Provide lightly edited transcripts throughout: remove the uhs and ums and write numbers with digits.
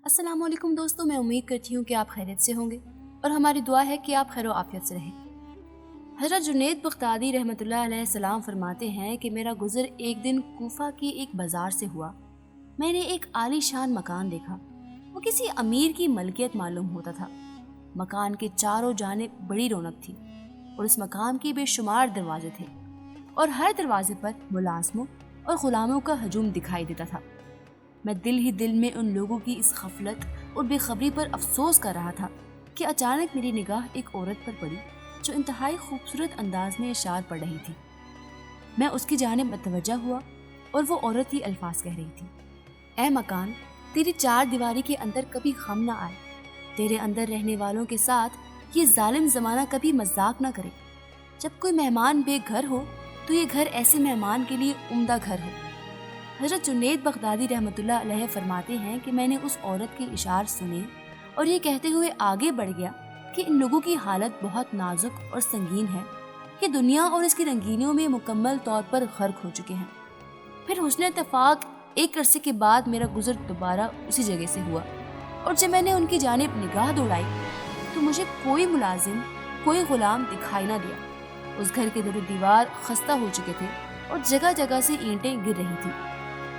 अस्सलाम वालेकुम दोस्तों, मैं उम्मीद करती हूँ कि आप खैरियत से होंगे और हमारी दुआ है कि आप खैर आफियत से रहें। हज़रत जुनैद बगदादी रहमतुल्लाह अलैहि सलाम फरमाते हैं कि मेरा गुज़र एक दिन कूफा की एक बाज़ार से हुआ। मैंने एक आलीशान मकान देखा। वो किसी अमीर की मलकियत मालूम होता था। मकान के चारों जानिब बड़ी रौनक थी और इस मकान के बेशुमार दरवाजे थे और हर दरवाजे पर मुलाजमों और ग़ुलामों का हजूम दिखाई देता था। मैं दिल ही दिल में उन लोगों की इस गफलत और बेखबरी पर अफसोस कर रहा था कि अचानक मेरी निगाह एक औरत पर पड़ी जो इंतहाई खूबसूरत अंदाज में इशार पढ़ रही थी। मैं उसकी जानिब मतवज्जा हुआ और वो औरत ही अल्फाज कह रही थी, ऐ मकान, तेरी चार दीवारी के अंदर कभी गम ना आए। तेरे अंदर रहने वालों के साथ ये जालिम ज़माना कभी मजाक ना करे। जब कोई मेहमान बेघर हो तो ये घर ऐसे मेहमान के लिए उम्दा घर हो। हज़रत जुनैद बगदादी रहमतुल्लाह अलैह फरमाते हैं कि मैंने उस औरत के इशार सुने और ये कहते हुए आगे बढ़ गया कि इन लोगों की हालत बहुत नाजुक और संगीन है कि दुनिया और इसकी रंगीनियों में मुकम्मल तौर पर गर्क हो चुके हैं। फिर हुस्न इत्तेफाक एक अरसे के बाद मेरा गुज़र दोबारा उसी जगह से हुआ और जब मैंने उनकी जानिब निगाह दौड़ाई तो मुझे कोई मुलाजिम, कोई ग़ुलाम दिखाई ना दिया। उस घर के दर दीवार खस्ता हो चुके थे और जगह जगह से ईंटें गिर रही थी।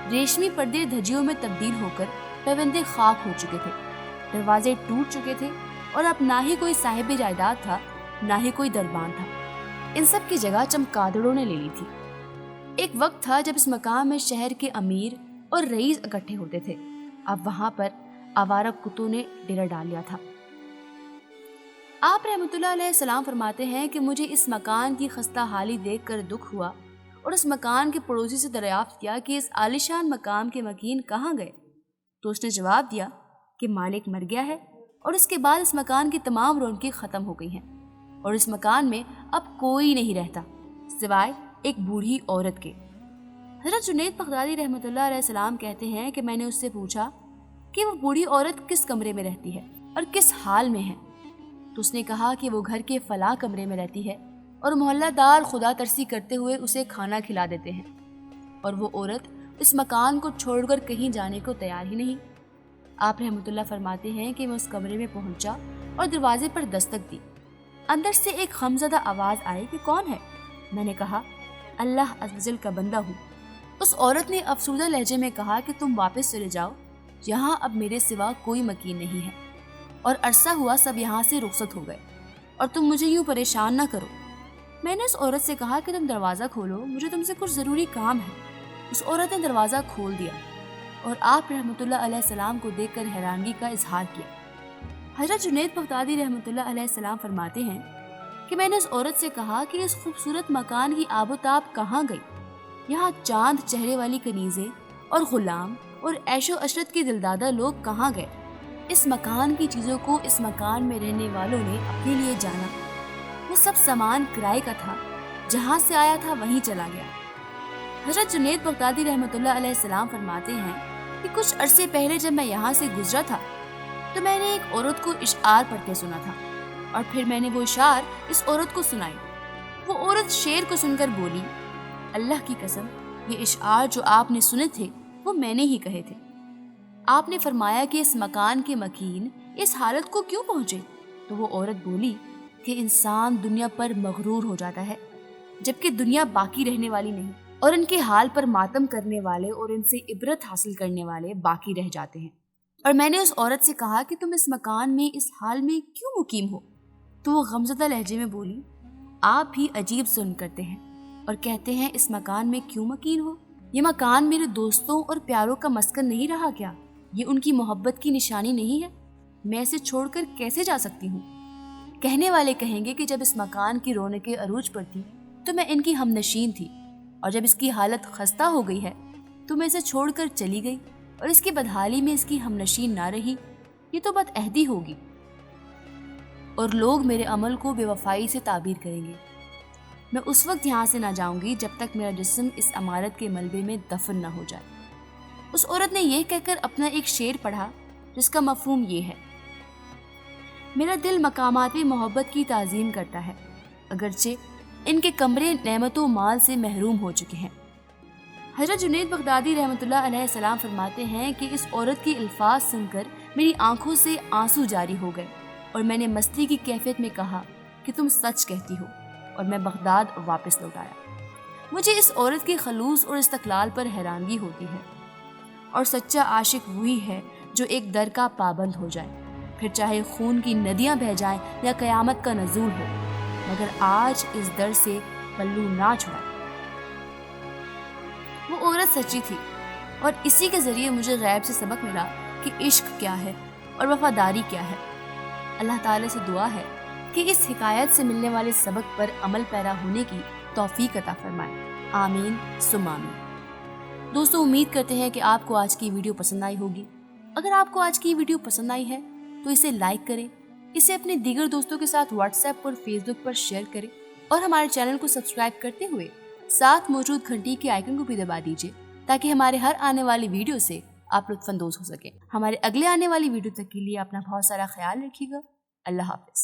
रेशमी पर्दे धज्जियों में तब्दील होकर पैबंदे खाक हो चुके थे। दरवाजे टूट चुके थे और अब ना ही कोई साहिब जायदाद था, ना ही कोई दरबान था। इन सब की जगह चमगादड़ों ने ले ली थी। एक वक्त था जब इस मकाम में शहर के अमीर और रईस इकट्ठे होते थे। अब वहां पर आवारा कुत्तों ने डेरा डाल लिया था। आप रहमतुल्लाह अलैहि सलाम फरमाते हैं कि मुझे इस मकान की खस्ता हाली देख कर दुख हुआ और उस मकान के पड़ोसी से दरियाफ्त किया कि इस आलिशान मकाम के मकीन कहाँ गए। तो उसने जवाब दिया कि मालिक मर गया है और इसके बाद इस मकान की तमाम रौनकें ख़त्म हो गई हैं और इस मकान में अब कोई नहीं रहता सिवाय एक बूढ़ी औरत के। हज़रत जुनैद बगदादी रहमतुल्लाह अलैहि सलाम कहते हैं कि मैंने उससे पूछा कि वो बूढ़ी औरत किस कमरे में रहती है और किस हाल में है। तो उसने कहा कि वो घर के फलाह कमरे में रहती है और मोहल्लादार खुदा तरसी करते हुए उसे खाना खिला देते हैं और वो औरत इस मकान को छोड़कर कहीं जाने को तैयार ही नहीं। आप रहमतुल्लाह फरमाते हैं कि मैं उस कमरे में पहुंचा और दरवाजे पर दस्तक दी। अंदर से एक खमज़दा आवाज़ आई कि कौन है। मैंने कहा, अल्लाह अज़्ज़वजल का बंदा हूँ। उस औरत ने अफसुर्दा लहजे में कहा कि तुम वापस चले जाओ, यहाँ अब मेरे सिवा कोई मकीन नहीं है और अरसा हुआ सब यहाँ से रुखसत हो गए और तुम मुझे यूँ परेशान न करो। मैंने उस औरत से कहा कि तुम दरवाज़ा खोलो, मुझे तुमसे कुछ ज़रूरी काम है। उस औरत ने दरवाज़ा खोल दिया और आप रहमतुल्लाह अलैहि सलाम को देखकर हैरानगी का इजहार किया। हज़रत जुनैद बगदादी रहमतुल्लाह अलैहि सलाम फरमाते हैं कि मैंने उस औरत से कहा कि इस खूबसूरत मकान की आबोताब कहाँ गई। यहाँ चांद चेहरे वाली कनीज़ें और ग़ुलाम और ऐशो अशरत के दिलदादा लोग कहाँ गए। इस मकान की चीज़ों को इस मकान में रहने वालों ने अपने लिए जाना। वो सब सामान किराए का था, जहाँ से आया था वहीं चला गया। हज़रत जुनैद बगदादी रहमतुल्लाह अलैहि सलाम फरमाते हैं कि कुछ अरसे पहले जब मैं यहाँ से गुजरा था तो मैंने एक औरत को इशार पढ़ते सुना था और फिर मैंने वो इशार इस औरत को सुनाई। वो औरत शेर को सुनकर बोली, अल्लाह की कसम, ये इशार जो आपने सुने थे वो मैंने ही कहे थे। आपने फरमाया कि इस मकान के मकीन इस हालत को क्यों पहुँचे। तो वो औरत बोली कि इंसान दुनिया पर मगरूर हो जाता है जबकि दुनिया बाकी रहने वाली नहीं और इनके हाल पर मातम करने वाले और इनसे इबरत हासिल करने वाले बाकी रह जाते हैं। और मैंने उस औरत से कहा कि तुम इस मकान में इस हाल में क्यों मुकीम हो। तो वो गमज़दा लहजे में बोली, आप भी अजीब सुन करते हैं और कहते हैं इस मकान में क्यों मकीन हो। ये मकान मेरे दोस्तों और प्यारों का मस्कन नहीं रहा क्या? ये उनकी मोहब्बत की निशानी नहीं है? मैं इसे छोड़कर कैसे जा सकती हूँ। कहने वाले कहेंगे कि जब इस मकान की रौनकें अरूज पर थी तो मैं इनकी हमनशीन थी और जब इसकी हालत खस्ता हो गई है तो मैं इसे छोड़कर चली गई और इसकी बदहाली में इसकी हमनशीन ना रही। ये तो बदअहदी होगी और लोग मेरे अमल को बेवफाई से ताबीर करेंगे। मैं उस वक्त यहाँ से ना जाऊंगी जब तक मेरा जिस्म इस इमारत के मलबे में दफन ना हो जाए। उस औरत ने यह कहकर अपना एक शेर पढ़ा जिसका मफहूम ये है, मेरा दिल मकामात में मोहब्बत की ताज़ीम करता है अगरचे इनके कमरे नेमतों माल से महरूम हो चुके हैं। حضرت جنید بغدادی رحمۃ اللہ علیہ السلام فرماتے ہیں کہ اس عورت کی الفاظ سن کر میری آنکھوں سے آنسو جاری ہو گئے اور میں نے مستی کی کیفیت میں کہا کہ تم سچ کہتی ہو، اور میں بغداد واپس لوٹ آیا۔ مجھے اس عورت کے خلوص اور استقلال پر حیرانگی ہوتی ہے، اور سچا عاشق وہی ہے جو ایک در کا پابند ہو جائے، پھر چاہے خون کی ندیاں بہہ جائیں یا قیامت کا نزول ہو، مگر آج اس در سے پلو نہ چھڑائے۔ وہ عورت سچی تھی، اور اسی کے ذریعے مجھے غیب سے سبق ملا کہ عشق کیا ہے اور وفاداری کیا ہے۔ اللہ تعالیٰ سے دعا ہے کہ اس حکایت سے ملنے والے سبق پر عمل پیرا ہونے کی توفیق عطا فرمائے، آمین ثم آمین۔ دوستو، امید کرتے ہیں کہ آپ کو آج کی ویڈیو پسند آئی ہوگی۔ اگر آپ کو آج کی ویڈیو پسند آئی ہے تو اسے لائک کریں، اسے اپنے دیگر دوستوں کے ساتھ واٹس ایپ اور فیس بک پر شیئر کریں، اور ہمارے چینل کو سبسکرائب کرتے ہوئے ساتھ موجود گھنٹی کے آئیکن کو بھی دبا دیجیے تاکہ ہمارے ہر آنے والی ویڈیو سے آپ لطف اندوز ہو سکیں۔ ہمارے اگلے آنے والی ویڈیو تک کے لیے اپنا بہت سارا خیال رکھیے گا۔ اللہ حافظ۔